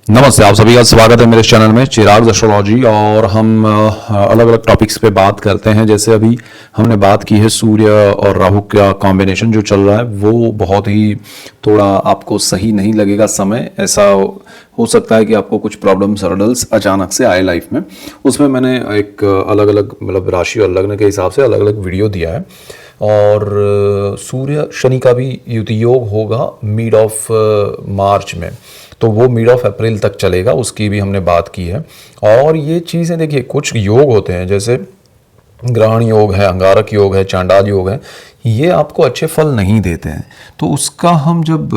नमस्ते, आप सभी का स्वागत है मेरे इस चैनल में चिराग एस्ट्रोलॉजी। और हम अलग अलग टॉपिक्स पे बात करते हैं। जैसे अभी हमने बात की है सूर्य और राहु का कॉम्बिनेशन जो चल रहा है वो बहुत ही थोड़ा आपको सही नहीं लगेगा। समय ऐसा हो सकता है कि आपको कुछ प्रॉब्लम्स हर्डल्स अचानक से आए लाइफ में। उसमें मैंने एक अलग अलग मतलब राशि और लग्न के हिसाब से अलग अलग वीडियो दिया है। और सूर्य शनि का भी युति योग होगा मिड ऑफ मार्च में, तो वो मिड ऑफ अप्रैल तक चलेगा, उसकी भी हमने बात की है। और ये चीज़ें देखिए, कुछ योग होते हैं जैसे ग्रहण योग है, अंगारक योग है, चांडाल योग है, ये आपको अच्छे फल नहीं देते हैं। तो उसका हम जब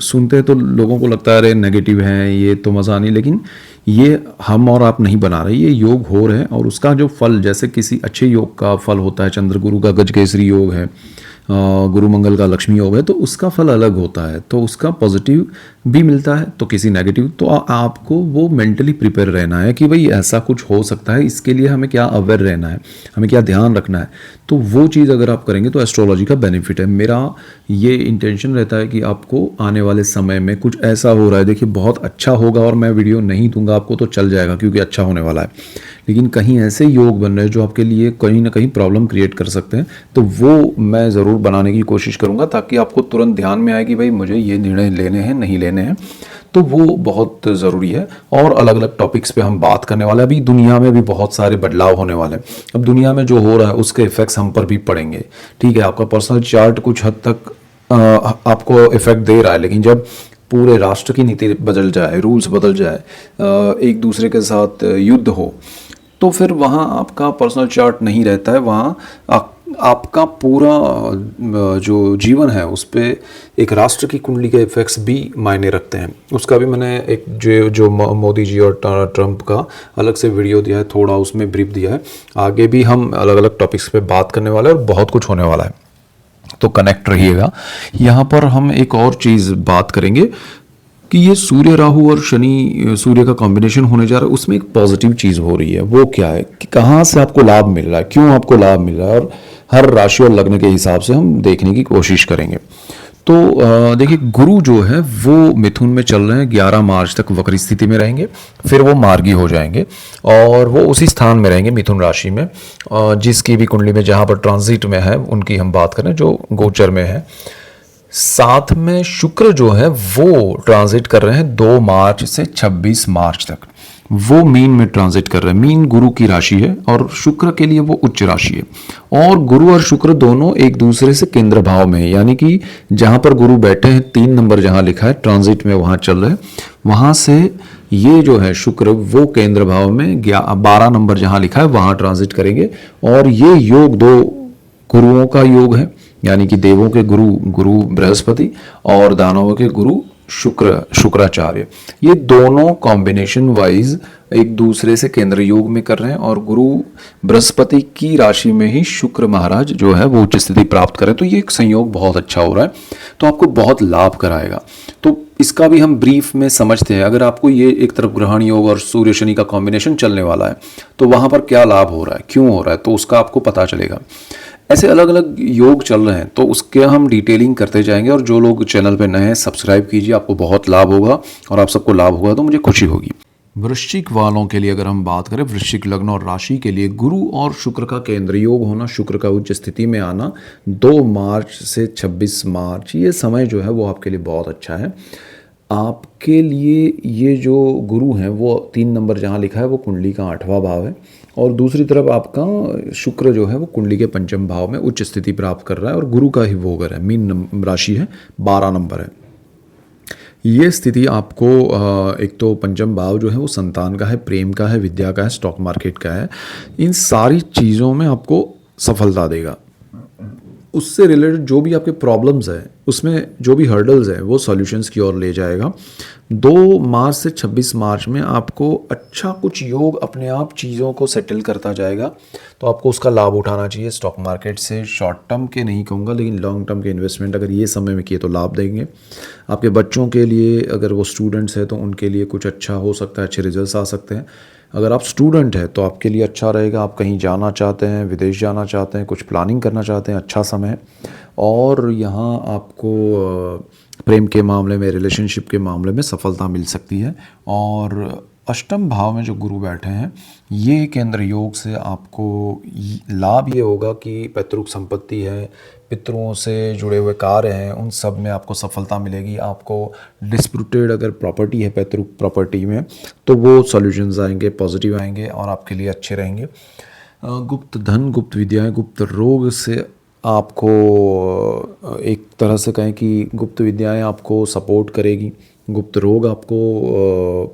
सुनते हैं तो लोगों को लगता है अरे नेगेटिव है, ये तो मज़ा नहीं। लेकिन ये हम और आप नहीं बना रहे, ये योग हो रहे हैं। और उसका जो फल, जैसे किसी अच्छे योग का फल होता है, चंद्र गुरु का गजकेसरी योग है, गुरु मंगल का लक्ष्मी योग है, तो उसका फल अलग होता है। तो उसका पॉजिटिव भी मिलता है तो किसी नेगेटिव। तो आपको वो मेंटली प्रिपेयर रहना है कि भाई ऐसा कुछ हो सकता है, इसके लिए हमें क्या अवेयर रहना है, हमें क्या ध्यान रखना है। तो वो चीज़ अगर आप करेंगे तो एस्ट्रोलॉजी का बेनिफिट है। मेरा ये इंटेंशन रहता है कि आपको आने वाले समय में कुछ ऐसा हो रहा है, देखिए बहुत अच्छा होगा, और मैं वीडियो नहीं दूंगा आपको तो चल जाएगा क्योंकि अच्छा होने वाला है। लेकिन कहीं ऐसे योग बन रहे हैं जो आपके लिए कहीं ना कहीं प्रॉब्लम क्रिएट कर सकते हैं, तो वो मैं ज़रूर बनाने की कोशिश करूंगा ताकि आपको तुरंत ध्यान में आए कि भाई मुझे ये निर्णय लेने हैं नहीं लेने हैं। तो वो बहुत ज़रूरी है। और अलग अलग टॉपिक्स पे हम बात करने वाले हैं। अभी दुनिया में भी बहुत सारे बदलाव होने वाले हैं। अब दुनिया में जो हो रहा है उसके इफेक्ट्स हम पर भी पड़ेंगे। ठीक है, आपका पर्सनल चार्ट कुछ हद तक आपको इफेक्ट दे रहा है, लेकिन जब पूरे राष्ट्र की नीति बदल जाए, रूल्स बदल जाए, एक दूसरे के साथ युद्ध हो, तो फिर वहाँ आपका पर्सनल चार्ट नहीं रहता है। वहाँ आपका पूरा जो जीवन है उस पर एक राष्ट्र की कुंडली के इफेक्ट्स भी मायने रखते हैं। उसका भी मैंने एक जो मोदी जी और ट्रंप का अलग से वीडियो दिया है, थोड़ा उसमें ब्रीफ दिया है। आगे भी हम अलग अलग टॉपिक्स पे बात करने वाले हैं और बहुत कुछ होने वाला है, तो कनेक्ट रहिएगा। यहाँ पर हम एक और चीज़ बात करेंगे कि ये सूर्य राहु और शनि सूर्य का कॉम्बिनेशन होने जा रहा है, उसमें एक पॉजिटिव चीज़ हो रही है। वो क्या है कि कहाँ से आपको लाभ मिल रहा है, क्यों आपको लाभ मिल रहा है, और हर राशि और लग्न के हिसाब से हम देखने की कोशिश करेंगे। तो देखिए, गुरु जो है वो मिथुन में चल रहे हैं, 11 मार्च तक वक्री स्थिति में रहेंगे, फिर वो मार्गी हो जाएंगे और वो उसी स्थान में रहेंगे मिथुन राशि में। जिसकी भी कुंडली में जहाँ पर ट्रांजिट में है उनकी हम बात करें, जो गोचर में है। साथ में शुक्र जो है वो ट्रांजिट कर रहे हैं 2 मार्च से 26 मार्च तक। वो मीन में ट्रांजिट कर रहे हैं। मीन गुरु की राशि है और शुक्र के लिए वो उच्च राशि है। और गुरु और शुक्र दोनों एक दूसरे से केंद्र भाव में है, यानी कि जहां पर गुरु बैठे हैं 3 नंबर जहां लिखा है ट्रांजिट में वहां चल रहे हैं, वहां से ये जो है शुक्र वो केंद्र भाव में 12 नंबर जहां लिखा है वहां ट्रांजिट करेंगे। और ये योग 2 गुरुओं का योग है, यानी कि देवों के गुरु बृहस्पति और दानवों के गुरु शुक्राचार्य। ये दोनों कॉम्बिनेशन वाइज एक दूसरे से केंद्र योग में कर रहे हैं। और गुरु बृहस्पति की राशि में ही शुक्र महाराज जो है वो उच्च स्थिति प्राप्त करें, तो ये एक संयोग बहुत अच्छा हो रहा है, तो आपको बहुत लाभ कराएगा। तो इसका भी हम ब्रीफ में समझते हैं। अगर आपको ये एक तरफ ग्रहण योग और सूर्य शनि का कॉम्बिनेशन चलने वाला है तो वहां पर क्या लाभ हो रहा है, क्यों हो रहा है, तो उसका आपको पता चलेगा। ऐसे अलग अलग योग चल रहे हैं तो उसके हम डिटेलिंग करते जाएंगे। और जो लोग चैनल पे नए हैं सब्सक्राइब कीजिए, आपको बहुत लाभ होगा और आप सबको लाभ होगा तो मुझे खुशी होगी। वृश्चिक वालों के लिए अगर हम बात करें, वृश्चिक लग्न और राशि के लिए गुरु और शुक्र का केंद्र योग होना, शुक्र का उच्च स्थिति में आना 2 मार्च से 26 मार्च, ये समय जो है वो आपके लिए बहुत अच्छा है। आपके लिए ये जो गुरु हैं वो 3 नंबर जहाँ लिखा है वो कुंडली का 8वां भाव है। और दूसरी तरफ आपका शुक्र जो है वो कुंडली के 5वें भाव में उच्च स्थिति प्राप्त कर रहा है और गुरु का ही वो घर है, मीन राशि है, 12 नंबर है। ये स्थिति आपको एक तो 5वां भाव जो है वो संतान का है, प्रेम का है, विद्या का है, स्टॉक मार्केट का है। इन सारी चीज़ों में आपको सफलता देगा। उससे रिलेटेड जो भी आपके प्रॉब्लम्स हैं, उसमें जो भी हर्डल्स हैं वो सॉल्यूशंस की ओर ले जाएगा। 2 मार्च से 26 मार्च में आपको अच्छा कुछ योग अपने आप चीज़ों को सेटल करता जाएगा, तो आपको उसका लाभ उठाना चाहिए। स्टॉक मार्केट से शॉर्ट टर्म के नहीं कहूँगा, लेकिन लॉन्ग टर्म के इन्वेस्टमेंट अगर ये समय में किए तो लाभ देंगे। आपके बच्चों के लिए, अगर वो स्टूडेंट्स हैं तो उनके लिए कुछ अच्छा हो सकता है, अच्छे रिजल्ट आ सकते हैं। अगर आप स्टूडेंट हैं तो आपके लिए अच्छा रहेगा। आप कहीं जाना चाहते हैं, विदेश जाना चाहते हैं, कुछ प्लानिंग करना चाहते हैं, अच्छा समय है। और यहाँ आपको प्रेम के मामले में, रिलेशनशिप के मामले में सफलता मिल सकती है। और अष्टम भाव में जो गुरु बैठे हैं, ये केंद्र योग से आपको लाभ ये होगा कि पैतृक संपत्ति है, पितरों से जुड़े हुए कार्य हैं, उन सब में आपको सफलता मिलेगी। आपको डिस्प्यूटेड अगर प्रॉपर्टी है पैतृक प्रॉपर्टी में, तो वो सॉल्यूशंस आएंगे, पॉजिटिव आएंगे और आपके लिए अच्छे रहेंगे। गुप्त धन, गुप्त विद्याएं, गुप्त रोग से आपको एक तरह से कहें कि गुप्त विद्याएं आपको सपोर्ट करेगी। गुप्त रोग आपको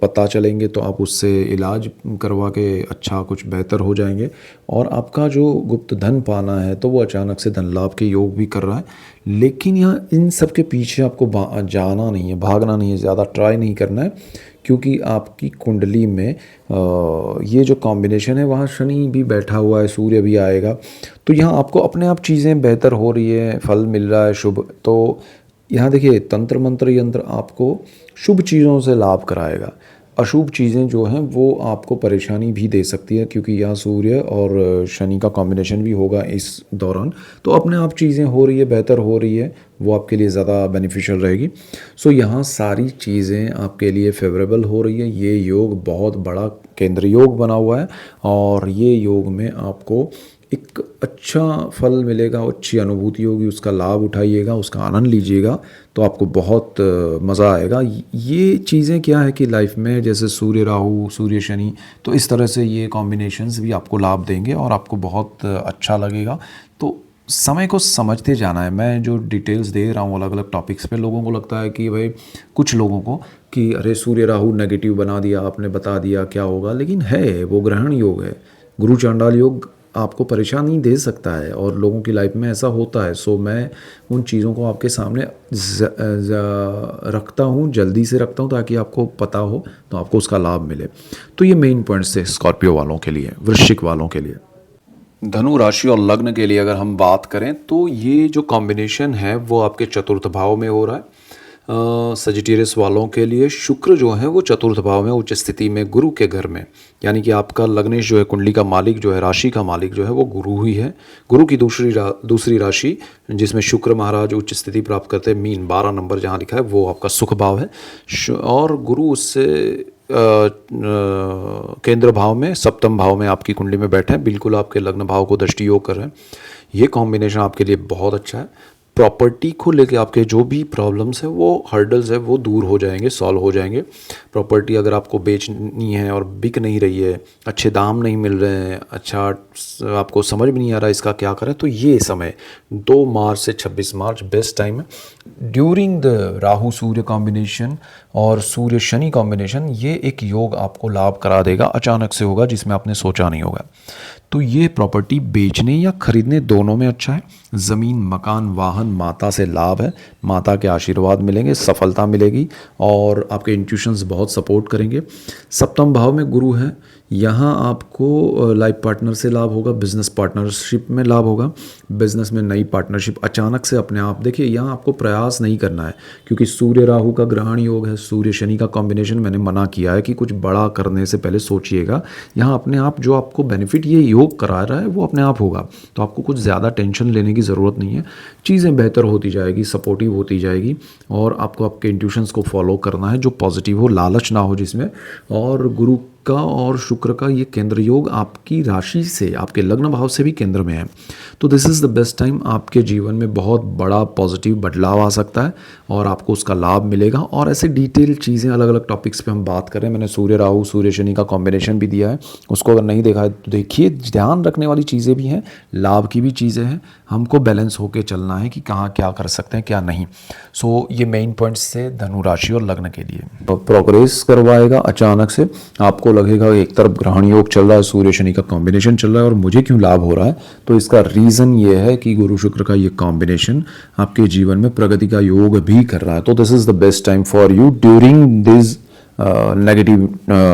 पता चलेंगे तो आप उससे इलाज करवा के अच्छा कुछ बेहतर हो जाएंगे। और आपका जो गुप्त धन पाना है तो वो अचानक से धन लाभ के योग भी कर रहा है। लेकिन यहाँ इन सब के पीछे आपको जाना नहीं है, भागना नहीं है, ज़्यादा ट्राई नहीं करना है, क्योंकि आपकी कुंडली में ये जो कॉम्बिनेशन है वहाँ शनि भी बैठा हुआ है, सूर्य भी आएगा। तो यहाँ आपको अपने आप चीज़ें बेहतर हो रही है, फल मिल रहा है शुभ। तो यहाँ देखिए, तंत्र मंत्र यंत्र आपको शुभ चीज़ों से लाभ कराएगा। अशुभ चीज़ें जो हैं वो आपको परेशानी भी दे सकती है, क्योंकि यहाँ सूर्य और शनि का कॉम्बिनेशन भी होगा इस दौरान। तो अपने आप चीज़ें हो रही है, बेहतर हो रही है, वो आपके लिए ज़्यादा बेनिफिशियल रहेगी। सो यहाँ सारी चीज़ें आपके लिए फेवरेबल हो रही है। ये योग बहुत बड़ा केंद्र योग बना हुआ है और ये योग में आपको एक अच्छा फल मिलेगा, अच्छी अनुभूति होगी, उसका लाभ उठाइएगा, उसका आनंद लीजिएगा, तो आपको बहुत मज़ा आएगा। ये चीज़ें क्या है कि लाइफ में जैसे सूर्य राहु, सूर्य शनि, तो इस तरह से ये कॉम्बिनेशंस भी आपको लाभ देंगे और आपको बहुत अच्छा लगेगा। तो समय को समझते जाना है। मैं जो डिटेल्स दे रहा हूँ अलग अलग टॉपिक्स पे, लोगों को लगता है कि भाई, कुछ लोगों को कि अरे सूर्य राहु नेगेटिव बना दिया आपने, बता दिया क्या होगा, लेकिन है वो ग्रहण योग है। गुरु चांडाल योग आपको परेशानी दे सकता है और लोगों की लाइफ में ऐसा होता है। सो मैं उन चीज़ों को आपके सामने रखता हूँ, जल्दी से रखता हूँ, ताकि आपको पता हो तो आपको उसका लाभ मिले। तो ये मेन पॉइंट्स थे स्कॉर्पियो वालों के लिए, वृश्चिक वालों के लिए। धनु राशि और लग्न के लिए अगर हम बात करें तो ये जो कॉम्बिनेशन है वो आपके चतुर्थ भाव में हो रहा है। सजिटेरियस वालों के लिए शुक्र जो है वो चतुर्थ भाव में उच्च स्थिति में गुरु के घर में, यानी कि आपका लग्नेश जो है, कुंडली का मालिक जो है, राशि का मालिक जो है वो गुरु ही है। गुरु की दूसरी राशि जिसमें शुक्र महाराज उच्च स्थिति प्राप्त करते हैं, मीन 12 नंबर जहाँ लिखा है वो आपका सुख भाव है। और गुरु उससे केंद्र भाव में, सप्तम भाव में आपकी कुंडली में बैठे हैं, बिल्कुल आपके लग्न भाव को दृष्टि योग कर रहे हैं। ये कॉम्बिनेशन आपके लिए बहुत अच्छा है। प्रॉपर्टी को लेके आपके जो भी प्रॉब्लम्स है, वो हर्डल्स है, वो दूर हो जाएंगे, सॉल्व हो जाएंगे। प्रॉपर्टी अगर आपको बेचनी है और बिक नहीं रही है, अच्छे दाम नहीं मिल रहे हैं, अच्छा आपको समझ में नहीं आ रहा इसका क्या करें, तो ये समय 2 मार्च से 26 मार्च बेस्ट टाइम है। During the Rahu Surya combination और सूर्य शनि कॉम्बिनेशन, ये एक योग आपको लाभ करा देगा, अचानक से होगा जिसमें आपने सोचा नहीं होगा। तो ये प्रॉपर्टी बेचने या खरीदने दोनों में अच्छा है। ज़मीन, मकान, वाहन, माता से लाभ है, माता के आशीर्वाद मिलेंगे, सफलता मिलेगी और आपके इंट्यूशंस बहुत सपोर्ट करेंगे। सप्तम भाव में गुरु है, यहाँ आपको लाइफ पार्टनर से लाभ होगा, बिजनेस पार्टनरशिप में लाभ होगा, बिजनेस में नई पार्टनरशिप अचानक से अपने आप। देखिए, यहाँ आपको प्रयास नहीं करना है, क्योंकि सूर्य राहु का ग्रहण योग है, सूर्य शनि का कॉम्बिनेशन मैंने मना किया है कि कुछ बड़ा करने से पहले सोचिएगा। यहाँ अपने आप जो आपको बेनिफिट ये योग करा रहा है वो अपने आप होगा, तो आपको कुछ ज़्यादा टेंशन लेने की ज़रूरत नहीं है। चीज़ें बेहतर होती जाएगी, सपोर्टिव होती जाएगी और आपको आपके इंट्यूशंस को फॉलो करना है जो पॉजिटिव हो, लालच ना हो जिसमें। और गुरु का और शुक्र का ये केंद्र योग आपकी राशि से, आपके लग्न भाव से भी केंद्र में है, तो this is the best time. आपके जीवन में बहुत बड़ा पॉजिटिव बदलाव आ सकता है और आपको उसका लाभ मिलेगा। और ऐसे डिटेल चीज़ें अलग अलग टॉपिक्स पे हम बात करें, मैंने सूर्य राहु सूर्य शनि का कॉम्बिनेशन भी दिया है, उसको अगर नहीं देखा है तो देखिए। ध्यान रखने वाली चीज़ें भी हैं, लाभ की भी चीज़ें हैं, हमको बैलेंस होके चलना है कि कहाँ क्या कर सकते हैं क्या नहीं। सो ये मेन पॉइंट्स थे धनु राशि और लग्न के लिए। प्रोग्रेस करवाएगा अचानक से, आपको लगेगा एक तरफ ग्रहण योग चल रहा है, सूर्य शनि का कॉम्बिनेशन चल रहा है और मुझे क्यों लाभ हो रहा है, तो इसका रीज़न ये है कि गुरु शुक्र का ये कॉम्बिनेशन आपके जीवन में प्रगति का योग भी कर रहा है। तो this is the best time for you during this negative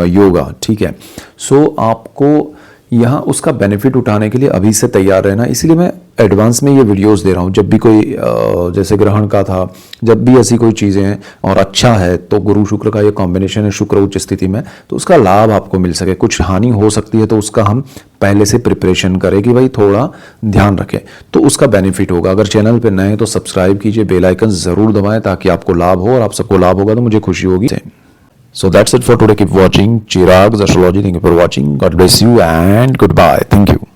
yoga, ठीक है। सो आपको यहाँ उसका बेनिफिट उठाने के लिए अभी से तैयार रहना, इसीलिए मैं एडवांस में ये वीडियोस दे रहा हूँ। जब भी कोई जैसे ग्रहण का था, जब भी ऐसी कोई चीज़ें हैं और अच्छा है तो गुरु शुक्र का ये कॉम्बिनेशन है, शुक्र उच्च स्थिति में, तो उसका लाभ आपको मिल सके। कुछ हानि हो सकती है तो उसका हम पहले से प्रिपरेशन करें कि भाई थोड़ा ध्यान रखें, तो उसका बेनिफिट होगा। अगर चैनल पे नए हैं तो सब्सक्राइब कीजिए, बेल आइकन ज़रूर दबाएं ताकि आपको लाभ हो, और आप सबको लाभ होगा तो मुझे खुशी होगी। So that's it for today. Keep watching Chirag's Astrology. Thank you for watching. God bless you and goodbye. Thank you.